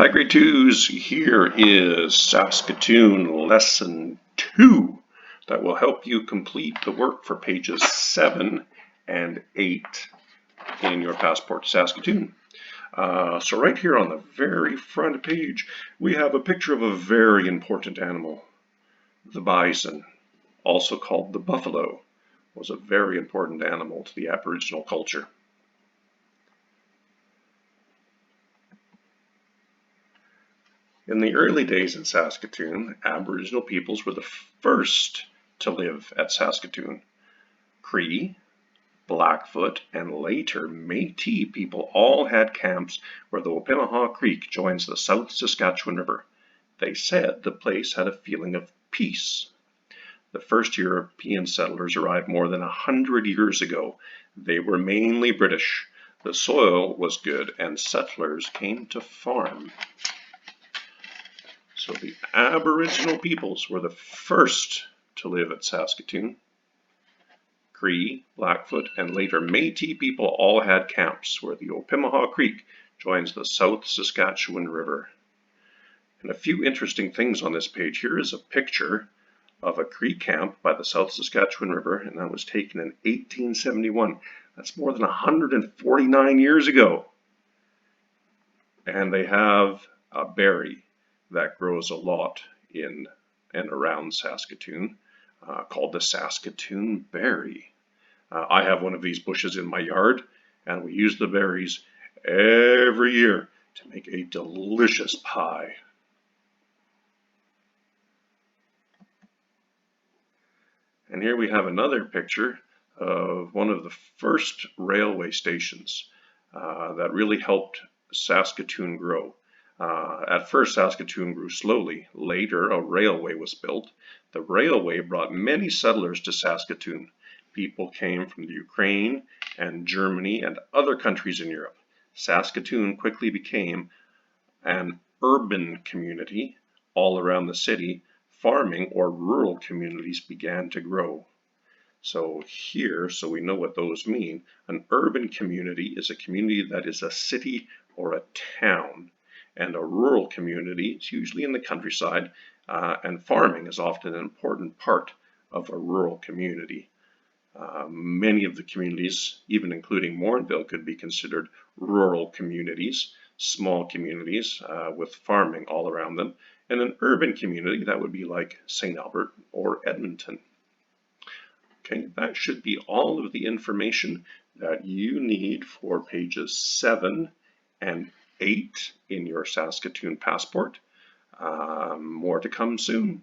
Hi, grade twos. Here is Saskatoon Lesson 2 that will help you complete the work for pages 7 and 8 in your Passport to Saskatoon. So right here on the very front page, we have a picture of a very important animal. The bison, also called the buffalo, was a very important animal to the Aboriginal culture. In the early days in Saskatoon, Aboriginal peoples were the first to live at Saskatoon. Cree, Blackfoot, and later Métis people all had camps where the Opimihaw Creek joins the South Saskatchewan River. They said the place had a feeling of peace. The first European settlers arrived more than 100 years ago. They were mainly British. The soil was good and settlers came to farm. So the Aboriginal peoples were the first to live at Saskatoon. Cree, Blackfoot, and later Métis people all had camps where the Opimihaw Creek joins the South Saskatchewan River. And a few interesting things on this page. Here is a picture of a Cree camp by the South Saskatchewan River, and that was taken in 1871. That's more than 149 years ago. And they have a berry that grows a lot in and around Saskatoon, called the Saskatoon berry. I have one of these bushes in my yard, and we use the berries every year to make a delicious pie. And here we have another picture of one of the first railway stations that really helped Saskatoon grow. At first, Saskatoon grew slowly. Later, a railway was built. The railway brought many settlers to Saskatoon. People came from the Ukraine and Germany and other countries in Europe. Saskatoon quickly became an urban community all around the city. Farming or rural communities began to grow. So here, so we know what those mean, an urban community is a community that is a city or a town. And a rural community is usually in the countryside, and farming is often an important part of a rural community. Many of the communities, even including Morinville, could be considered rural communities, small communities with farming all around them. And an urban community, that would be like St. Albert or Edmonton. Okay, that should be all of the information that you need for pages 7 and 8 in your Saskatoon passport. More to come soon.